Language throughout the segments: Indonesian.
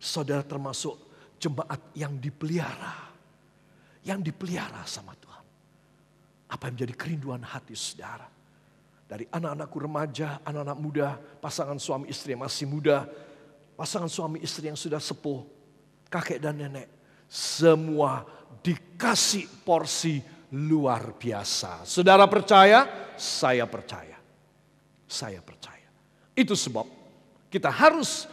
Saudara termasuk jemaat yang dipelihara. Yang dipelihara sama Tuhan. Apa yang menjadi kerinduan hati saudara? Dari anak-anakku remaja, anak-anak muda, pasangan suami istri yang masih muda, pasangan suami istri yang sudah sepuh, kakek dan nenek. Semua dikasih porsi luar biasa. Saudara percaya? Saya percaya. Saya percaya. Itu sebab kita harus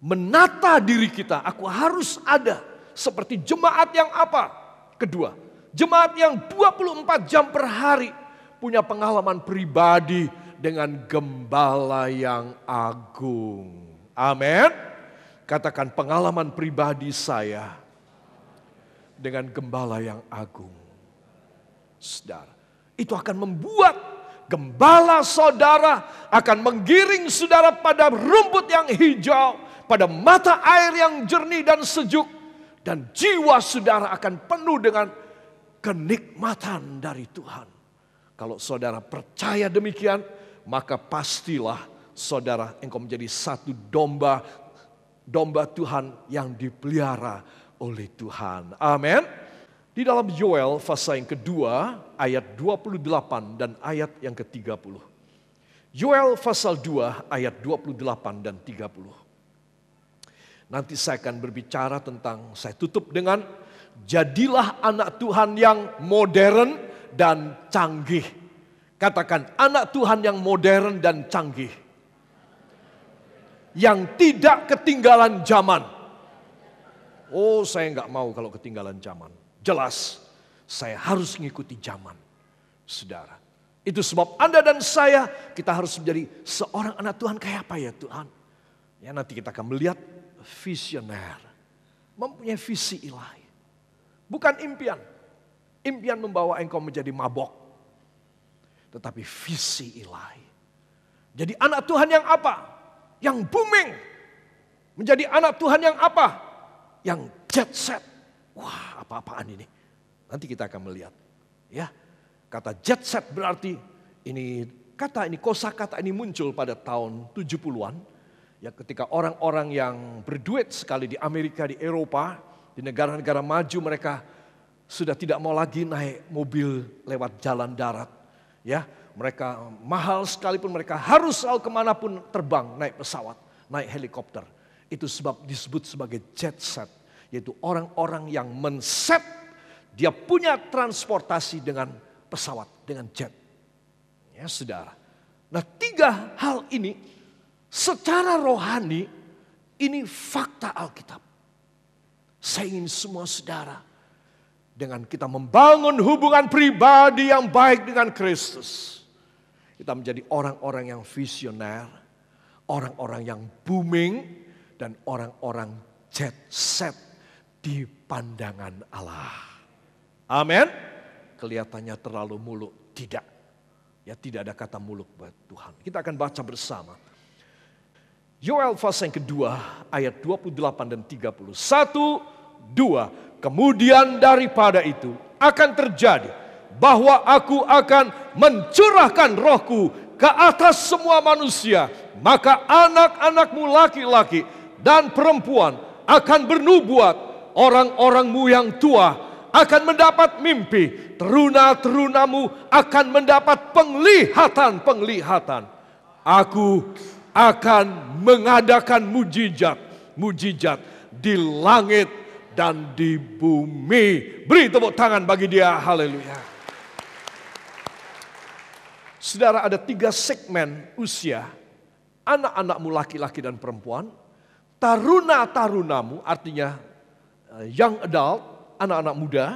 menata diri kita. Aku harus ada seperti jemaat yang apa? Kedua, jemaat yang 24 jam per hari punya pengalaman pribadi dengan gembala yang agung. Amin. Katakan pengalaman pribadi saya dengan gembala yang agung. Saudara, itu akan membuat gembala saudara akan menggiring saudara pada rumput yang hijau, pada mata air yang jernih dan sejuk, dan jiwa saudara akan penuh dengan kenikmatan dari Tuhan. Kalau saudara percaya demikian, maka pastilah saudara engkau menjadi satu domba Tuhan yang dipelihara oleh Tuhan. Amin. Di dalam Yoel pasal yang kedua ayat 28 dan ayat yang ke-30. Yoel pasal 2 ayat 28 dan 30. Nanti saya akan berbicara tentang, saya tutup dengan jadilah anak Tuhan yang modern dan canggih. Katakan anak Tuhan yang modern dan canggih. Yang tidak ketinggalan zaman. Oh, saya nggak mau kalau ketinggalan zaman. Jelas, saya harus mengikuti zaman. Saudara, itu sebab Anda dan saya, kita harus menjadi seorang anak Tuhan kayak apa ya Tuhan? Ya, nanti kita akan melihat visioner. Mempunyai visi ilahi. Bukan impian. Impian membawa engkau menjadi mabok. Tetapi visi ilahi. Jadi anak Tuhan yang apa? Yang booming. Menjadi anak Tuhan yang apa? Yang jet set. Wah, apa-apaan ini? Nanti kita akan melihat. Ya, kata jet set berarti ini kosakata ini muncul pada tahun 70-an. Ya, ketika orang-orang yang berduit sekali di Amerika, di Eropa, di negara-negara maju, mereka sudah tidak mau lagi naik mobil lewat jalan darat. Ya, mereka mahal sekalipun mereka harus selalu kemanapun terbang, naik pesawat, naik helikopter. Itu sebab disebut sebagai jet set, yaitu orang-orang yang men-set, dia punya transportasi dengan pesawat, dengan jet. Ya, saudara. Nah, 3 hal ini secara rohani ini fakta Alkitab. Saya ingin semua saudara dengan kita membangun hubungan pribadi yang baik dengan Kristus. Kita menjadi orang-orang yang visioner, orang-orang yang booming, dan orang-orang jet set di pandangan Allah. Amin. Kelihatannya terlalu muluk, tidak. Ya, tidak ada kata muluk buat Tuhan. Kita akan baca bersama. Yoel pasal yang kedua ayat 28 dan 30. 1, 2. Kemudian daripada itu akan terjadi bahwa aku akan mencurahkan rohku ke atas semua manusia. Maka anak-anakmu laki-laki dan perempuan akan bernubuat. Orang-orangmu yang tua akan mendapat mimpi. Teruna-terunamu akan mendapat penglihatan-penglihatan. Aku akan mengadakan mujizat di langit dan di bumi. Beri tepuk tangan bagi dia, haleluya. Saudara, ada 3 segmen usia. Anak-anakmu laki-laki dan perempuan. Taruna-tarunamu, artinya young adult, anak-anak muda.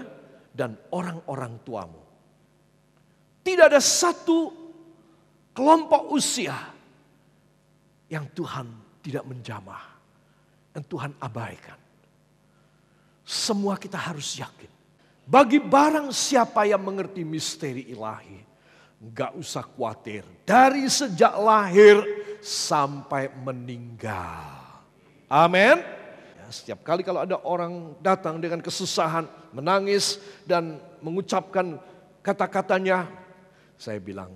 Dan orang-orang tuamu. Tidak ada satu kelompok usia yang Tuhan tidak menjamah, yang Tuhan abaikan. Semua kita harus yakin. Bagi barang siapa yang mengerti misteri ilahi, gak usah khawatir. Dari sejak lahir sampai meninggal. Amin. Ya, setiap kali kalau ada orang datang dengan kesusahan, menangis dan mengucapkan kata-katanya, saya bilang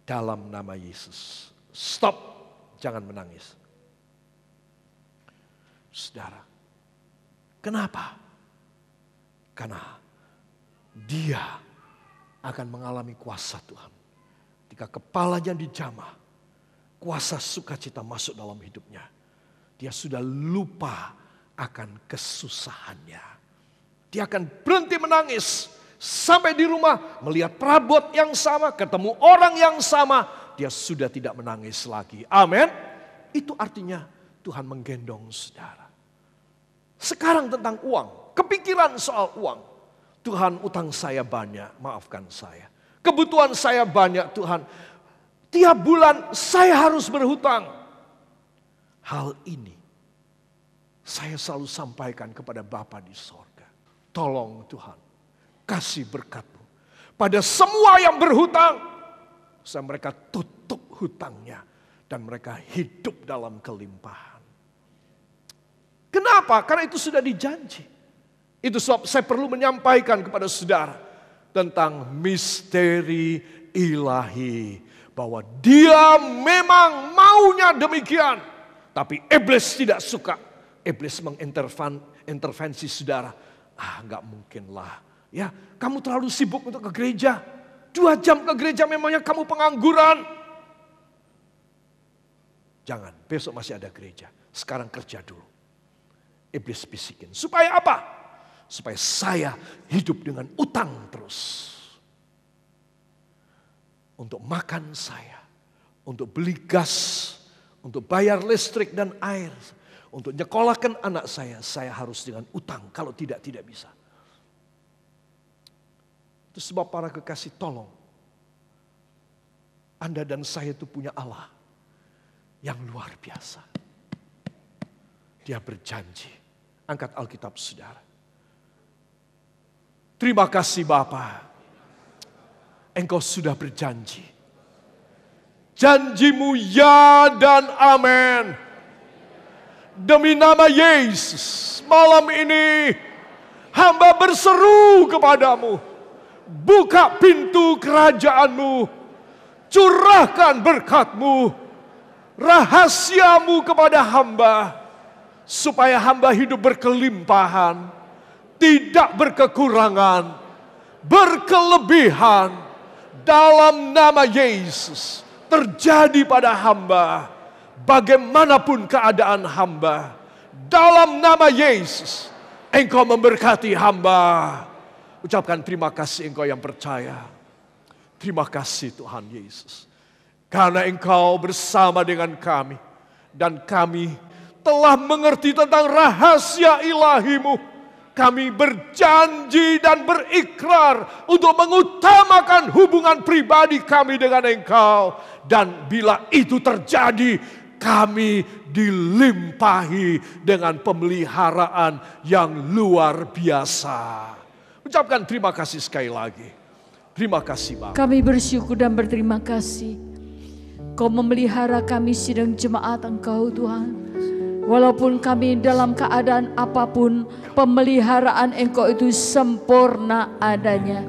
dalam nama Yesus, stop, jangan menangis. Saudara, kenapa? Karena dia akan mengalami kuasa Tuhan. Ketika kepalanya dijamah, kuasa sukacita masuk dalam hidupnya. Dia sudah lupa akan kesusahannya. Dia akan berhenti menangis. Sampai di rumah melihat perabot yang sama, ketemu orang yang sama, dia sudah tidak menangis lagi. Amin. Itu artinya Tuhan menggendong saudara. Sekarang tentang uang, kepikiran soal uang. Tuhan, utang saya banyak, maafkan saya. Kebutuhan saya banyak, Tuhan. Tiap bulan saya harus berhutang. Hal ini saya selalu sampaikan kepada Bapa di sorga. Tolong Tuhan, kasih berkat-Mu pada semua yang berhutang. Supaya mereka tutup hutangnya dan mereka hidup dalam kelimpahan. Kenapa? Karena itu sudah dijanji. Itu sebab saya perlu menyampaikan kepada saudara tentang misteri ilahi. Bahwa dia memang maunya demikian. Tapi iblis tidak suka. Iblis mengintervensi saudara. Enggak mungkin lah. Ya, kamu terlalu sibuk untuk ke gereja. 2 jam ke gereja memangnya kamu pengangguran. Jangan, besok masih ada gereja. Sekarang kerja dulu. Iblis bisikin. Supaya apa? Supaya saya hidup dengan utang terus. Untuk makan saya. Untuk beli gas. Untuk bayar listrik dan air. Untuk nyekolahkan anak saya harus dengan utang. Kalau tidak bisa. Itu sebab para kekasih tolong. Anda dan saya itu punya Allah yang luar biasa. Dia berjanji. Angkat Alkitab saudara. Terima kasih Bapa. Engkau sudah berjanji. Janjimu ya dan amin. Demi nama Yesus, malam ini hamba berseru kepadamu. Buka pintu kerajaan-Mu. Curahkan berkat-Mu. Rahasiamu kepada hamba. Supaya hamba hidup berkelimpahan. Tidak berkekurangan. Berkelebihan. Dalam nama Yesus. Terjadi pada hamba. Bagaimanapun keadaan hamba. Dalam nama Yesus. Engkau memberkati hamba. Ucapkan terima kasih engkau yang percaya. Terima kasih Tuhan Yesus. Karena engkau bersama dengan kami. Dan kami telah mengerti tentang rahasia ilahi-Mu. Kami berjanji dan berikrar untuk mengutamakan hubungan pribadi kami dengan engkau. Dan bila itu terjadi, kami dilimpahi dengan pemeliharaan yang luar biasa. Ucapkan terima kasih sekali lagi. Terima kasih Bapak. Kami bersyukur dan berterima kasih. Kau memelihara kami sidang jemaat Engkau Tuhan. Walaupun kami dalam keadaan apapun, pemeliharaan Engkau itu sempurna adanya.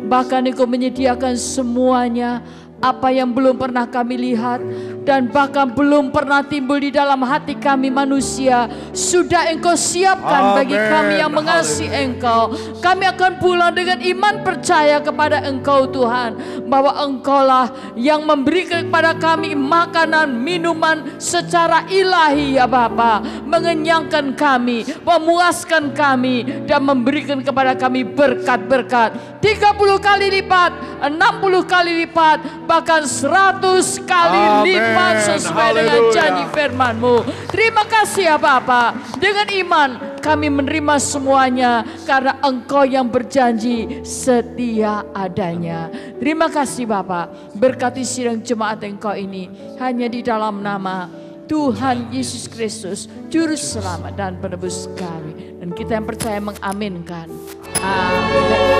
Bahkan Engkau menyediakan semuanya. Apa yang belum pernah kami lihat dan bahkan belum pernah timbul di dalam hati kami manusia, sudah Engkau siapkan bagi kami yang mengasihi Engkau. Kami akan pulang dengan iman percaya kepada Engkau Tuhan, bahwa Engkaulah yang memberikan kepada kami makanan, minuman secara ilahi ya Bapa, mengenyangkan kami, memuaskan kami dan memberikan kepada kami berkat-berkat 30 kali lipat, 60 kali lipat, bahkan 100 kali lipat sesuai dengan janji firman-Mu. Terima kasih ya Bapa. Dengan iman kami menerima semuanya karena Engkau yang berjanji setia adanya. Terima kasih Bapa. Berkati sidang jemaat Engkau ini hanya di dalam nama Tuhan Yesus Kristus, Juru Selamat dan Penebus kami. Dan kita yang percaya mengaminkan. Amin.